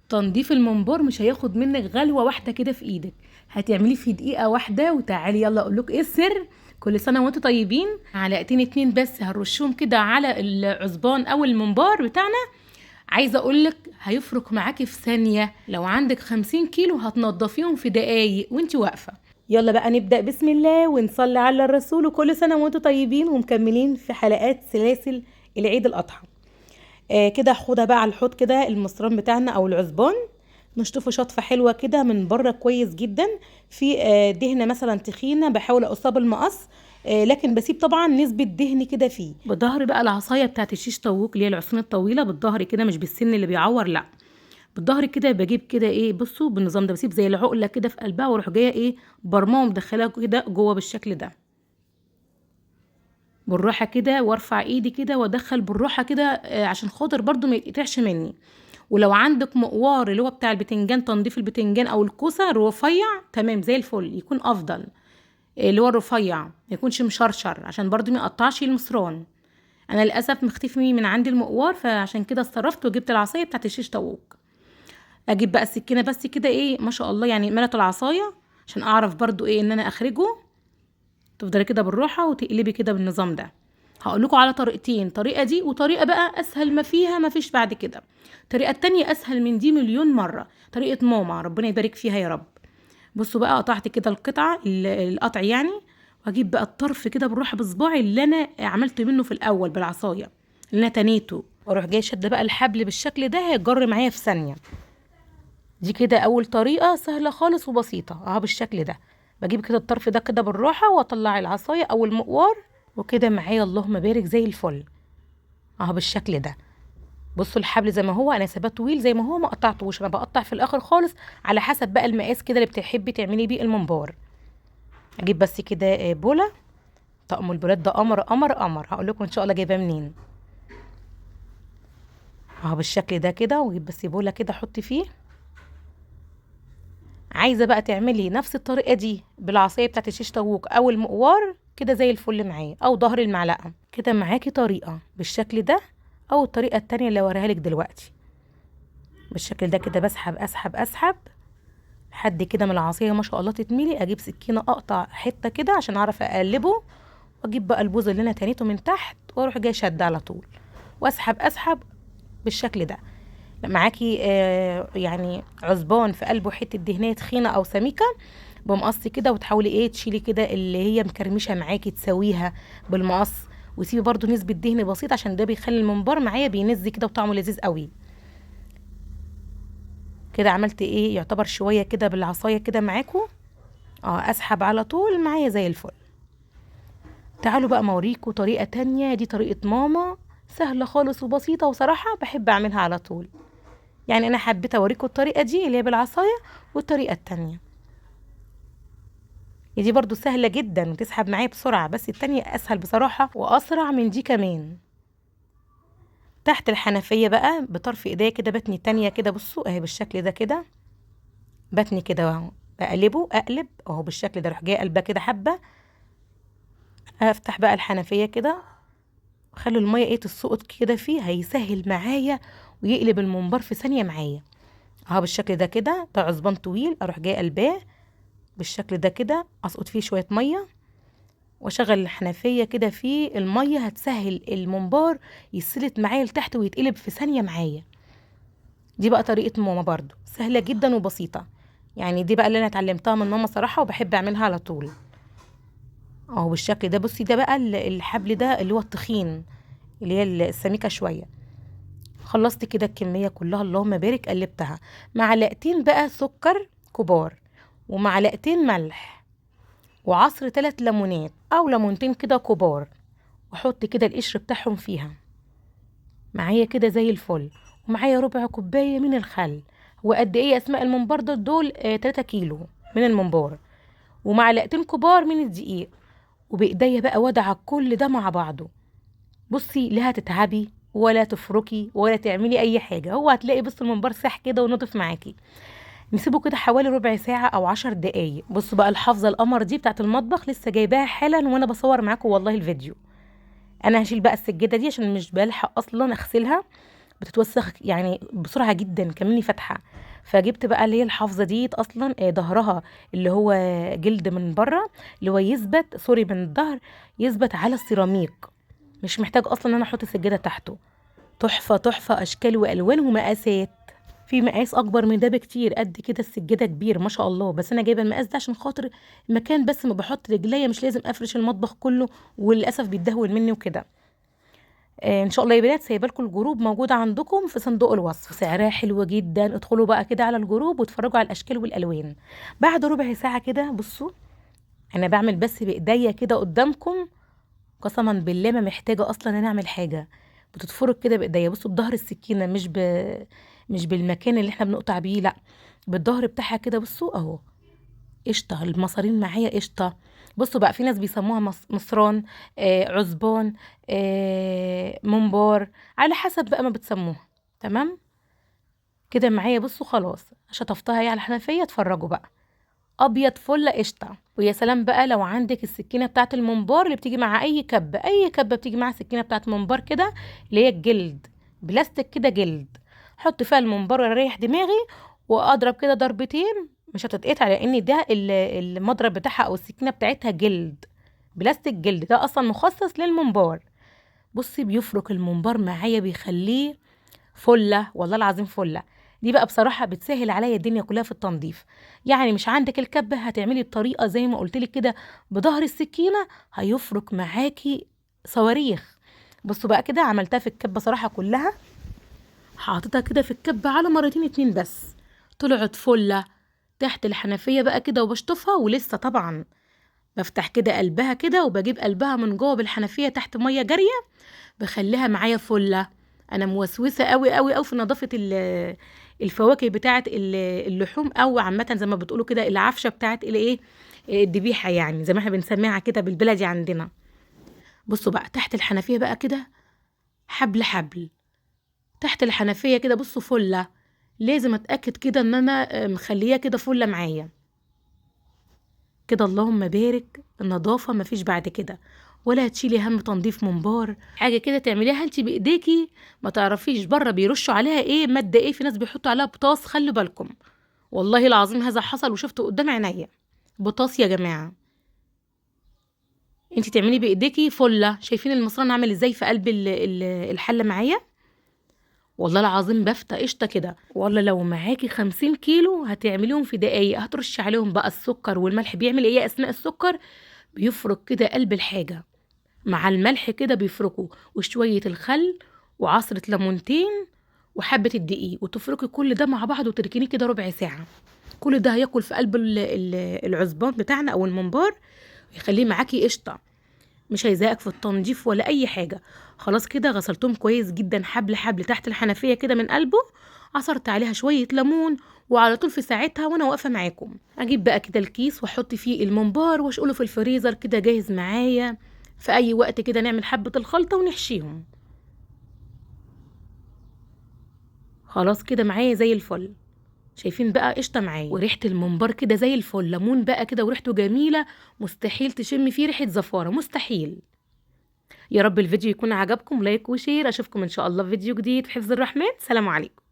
تنظيف الممبار مش هياخد منك غلوه واحده كده في ايدك، هتعمليه في دقيقه واحده. وتعالي يلا اقول لك ايه السر. كل سنه وانتم طيبين. معلقتين اتنين بس هنرشهم كده على العصبان او الممبار بتاعنا. عايزه اقولك هيفرق معاكي في ثانيه. لو عندك 50 كيلو هتنضفيهم في دقايق وانتي واقفه. يلا بقى نبدأ بسم الله ونصلي على الرسول، وكل سنة وانتم طيبين ومكملين في حلقات سلاسل العيد الأضحى. كده هاخدها بقى على الحوض كده المصران بتاعنا أو العزبان، نشطفه شطفة حلوة كده من بره كويس جدا. في دهنة مثلا تخينة بحاول أقصها بالمقص، لكن بسيب طبعا نسبة دهن كده فيه. بظهر بقى العصاية بتاعت الشيش طاووق اللي هي العصيان الطويلة بالظهر كده، مش بالسن اللي بيعور لا، بالظهر كده. بجيب كده ايه، بصوا بالنظام ده، بسيب زي العقله كده في قلبها واروح جايه ايه برماه ومدخلها كده جوه بالشكل ده بالراحه كده، وارفع ايدي كده وادخل بالراحه كده عشان خاطر برضو ما يتقطعش مني. ولو عندك مقوار اللي هو بتاع البتنجان، تنظيف البتنجان او الكوسه رفيع تمام زي الفل يكون افضل. اللي هو الرفيع ما يكونش مشرشر عشان برضو ما يقطعش المصران. انا للاسف مختفي من عندي المقوار، فعشان كده اتصرفت وجبت العصايه بتاعت الشيش طاووق. اجيب بقى السكينه بس كده ايه ما شاء الله يعني ملت العصايه عشان اعرف برضو ايه ان انا اخرجه. تفضلي كده بالراحه وتقلبي كده بالنظام ده. هقول لكم على طريقتين، طريقه دي وطريقه بقى اسهل ما فيها ما فيش بعد كده. الطريقه التانية اسهل من دي مليون مره، طريقه ماما ربنا يبارك فيها يا رب. بصوا بقى قطعت كده القطعه القطع يعني، واجيب بقى الطرف كده بالراحه بصباعي اللي انا عملت منه في الاول بالعصايه اللي انا تنيته، واروح جايه شاده بقى الحبل بالشكل ده هيجر معايا في ثانيه. دي كده اول طريقه سهله خالص وبسيطه اهو بالشكل ده. بجيب كده الطرف ده كده بالراحه واطلع العصايه او المقوار، وكده معايا اللهم بارك زي الفل اهو بالشكل ده. بصوا الحبل زي ما هو انا ساباه طويل زي ما هو، ما قطعتوش، انا بقطع في الاخر خالص على حسب بقى المقاس كده اللي بتحبي تعملي بيه الممبار. اجيب بس كده بوله، طقم البولات ده قمر قمر قمر، هقول لكم ان شاء الله جايباه منين اهو بالشكل ده كده. واجيب بس بوله كده احط فيه. عايزه بقى تعملي نفس الطريقه دي بالعصايه بتاعت الشيش طاووق او المقوار كده زي الفل معايا، او ظهر المعلقه كده معاكي طريقه بالشكل ده، او الطريقه التانية اللي هوريها لك دلوقتي بالشكل ده كده. بسحب اسحب اسحب لحد كده من العصايه ما شاء الله تتملي. اجيب سكينه اقطع حته كده عشان اعرف اقلبه، واجيب بقى البوز اللي انا تنيته من تحت واروح جاي شد على طول، واسحب اسحب بالشكل ده. معاكي يعني عزبان في قلبه حته دهنيه تخينه او سميكه بمقص كده، وتحاولي ايه تشيلي كده اللي هي مكرمشه معاكي تسويها بالمقص، وسيبي برضو نسبه دهن بسيط عشان ده بيخلي الممبار معايا بينز كده وطعمه لذيذ قوي. كده عملت ايه يعتبر شويه كده بالعصايه كده معاكم اسحب على طول معايا زي الفل. تعالوا بقى موريكم طريقه تانية، دي طريقه ماما سهله خالص وبسيطه، وصراحه بحب اعملها على طول. يعني انا حبيت اوريكم الطريقه دي اللي هي بالعصايه، والطريقه التانية دي برضو سهله جدا وتسحب معايا بسرعه، بس التانية اسهل بصراحه واسرع من دي كمان. تحت الحنفيه بقى بطرف ايديا كده بتني التانية كده، بصوا اهي بالشكل ده كده، بتني كده اهو بقلبه اقلب اهو بالشكل ده، اروح جايه قلبها كده حبه. افتح بقى الحنفيه كده وخلي الميه ايه تسقط كده فيه، هيسهل معايا ويقلب الممبار في ثانيه معايا اهو بالشكل ده كده. ده عصبان طويل اروح جايه قلباه بالشكل ده كده، اسقط فيه شويه ميه واشغل الحنفيه كده فيه، الميه هتسهل الممبار يسلت معايا لتحت ويتقلب في ثانيه معايا. دي بقى طريقه ماما برضو سهله جدا وبسيطه، يعني دي بقى اللي انا اتعلمتها من ماما صراحه وبحب اعملها على طول اهو بالشكل ده. بصي ده بقى الحبل ده اللي هو التخين اللي هي السميكه شويه. خلصت كده الكميه كلها اللهم بارك، قلبتها. معلقتين بقى سكر كبار، ومعلقتين ملح، وعصر 3 ليمونات او ليمونتين كده كبار، واحط كده القشر بتاعهم فيها معايا كده زي الفل. ومعايا ربع كوبايه من الخل. وقد ايه اسماء الممبار دول 3 كيلو من الممبار، ومعلقتين كبار من الدقيق. وبايديا بقى وادعك كل ده مع بعضه. بصي لا هتتعبي ولا تفركي ولا تعملي اي حاجه، هو هتلاقي بص الممبار ساح كده ونضف معاكي. نسيبه كده حوالي ربع ساعه او 10 دقايق. بصوا بقى الحافظه القمر دي بتاعت المطبخ لسه جايباها حالا وانا بصور معاكم والله الفيديو. انا هشيل بقى السجاده دي عشان مش بلحق اصلا اغسلها، بتتوسخ يعني بسرعه جدا كمني فاتحه. فجبت بقى اللي هي الحافظه ديت اصلا ظهرها اللي هو جلد من بره، اللي هو يثبت سوري من الظهر يثبت على السيراميك، مش محتاج اصلا ان انا احط سجاده تحته. تحفه تحفه، اشكال والوان ومقاسات. في مقاس اكبر من ده بكتير، قد كده السجاده كبير ما شاء الله، بس انا جايبه المقاس ده عشان خاطر المكان بس ما بحط رجليا، مش لازم افرش المطبخ كله، وللاسف بيتدهول مني وكده. ان شاء الله يا بنات سايبه لكم الجروب موجود عندكم في صندوق الوصف، سعرها حلو جدا، ادخلوا بقى كده على الجروب واتفرجوا على الاشكال والالوان. بعد ربع ساعه كده بصوا، انا بعمل بس بايديا كده قدامكم، قسما بالله ما محتاجه اصلا ان انا اعمل حاجه، بتتفرج كده بايديا. بصوا بظهر السكينه، مش بالمكان اللي احنا بنقطع بيه، لا بالظهر بتاعها كده. بصوا اهو قشطه، المصارين معايا قشطه. بصوا بقى في ناس بيسموها مصران، عزبان، منبار، على حسب بقى ما بتسموها. تمام كده معايا. بصوا خلاص شطفتها هي على الحنفيه، اتفرجوا بقى ابيض فل قشطه. ويا سلام بقى لو عندك السكينه بتاعت الممبار اللي بتيجي مع اي كبه، اي كبه بتيجي مع سكينه بتاعت ممبار كده، اللي هي الجلد، بلاستيك كده جلد، حط فيها الممبار واريح دماغي، واضرب كده ضربتين مش هتتقطع، لان ده المضرب بتاعها او السكينه بتاعتها جلد، بلاستيك جلد، ده اصلا مخصص للممبار. بصي بيفرك الممبار معايا، بيخليه فله، والله العظيم فله. دي بقى بصراحه بتسهل عليا الدنيا كلها في التنظيف. يعني مش عندك الكبه، هتعملي بطريقه زي ما قلت لك كده، بظهر السكينه هيفرك معاكي صواريخ. بصوا بقى كده عملتها في الكبه صراحه كلها، حاططها كده في الكبه على مرتين اتنين بس، طلعت فله تحت الحنفيه بقى كده، وبشطفها ولسه طبعا بفتح كده قلبها كده، وبجيب قلبها من جوه بالحنفيه تحت ميه جاريه، بخليها معايا فله. انا موسوسه قوي قوي قوي في نظافه الفواكه بتاعه اللحوم، او عامه زي ما بتقولوا كده العفشه بتاعه الايه، الذبيحه، يعني زي ما احنا بنسميها كده بالبلدي عندنا. بصوا بقى تحت الحنفيه بقى كده حبل حبل تحت الحنفيه كده، بصوا فله، لازم اتاكد كده ان انا مخليه كده فله معايا كده. اللهم بارك، النظافه مفيش بعد كده، ولا هتشيلي هم تنظيف منبار، حاجه كده تعمليها انت بايديكي، ما تعرفيش بره بيرشوا عليها ايه، ماده ايه، في ناس بيحطوا عليها بطاس، خلي بالكم، والله العظيم هذا حصل وشفته قدام عينيا، بطاس يا جماعه. انت تعملي بايديكي فله، شايفين المصران عامل ازاي في قلب الحله معايا، والله العظيم بفتة قشطة كده. والله لو معاكي 50 كيلو هتعمليهم في دقايق، هترشي عليهم بقى السكر والملح، بيعمل ايه اثناء السكر، بيفرك كده قلب الحاجة مع الملح كده بيفركوا، وشوية الخل وعصرة ليمونتين وحبة الدقيق، وتفركي كل ده مع بعض وتركنيه كده ربع ساعة. كل ده هياكل في قلب العزبان بتاعنا او الممبار، ويخليه معاكي قشطة، مش هيزهقك في التنظيف ولا اي حاجة. خلاص كده غسلتهم كويس جدا حبل حبل تحت الحنفية كده من قلبه، عصرت عليها شوية ليمون، وعلى طول في ساعتها وانا واقفة معاكم اجيب بقى كده الكيس واحط فيه الممبار واشقله في الفريزر كده جاهز معايا، في اي وقت كده نعمل حبة الخلطة ونحشيهم. خلاص كده معايا زي الفل، شايفين بقى قشطة معايا، وريحة الممبار كده زي الفل، ليمون بقى كده وريحته جميلة، مستحيل تشمي فيه ريحة زفارة، مستحيل. يا رب الفيديو يكون عجبكم، لايك وشير، اشوفكم ان شاء الله في فيديو جديد في حفظ الرحمن، سلام عليكم.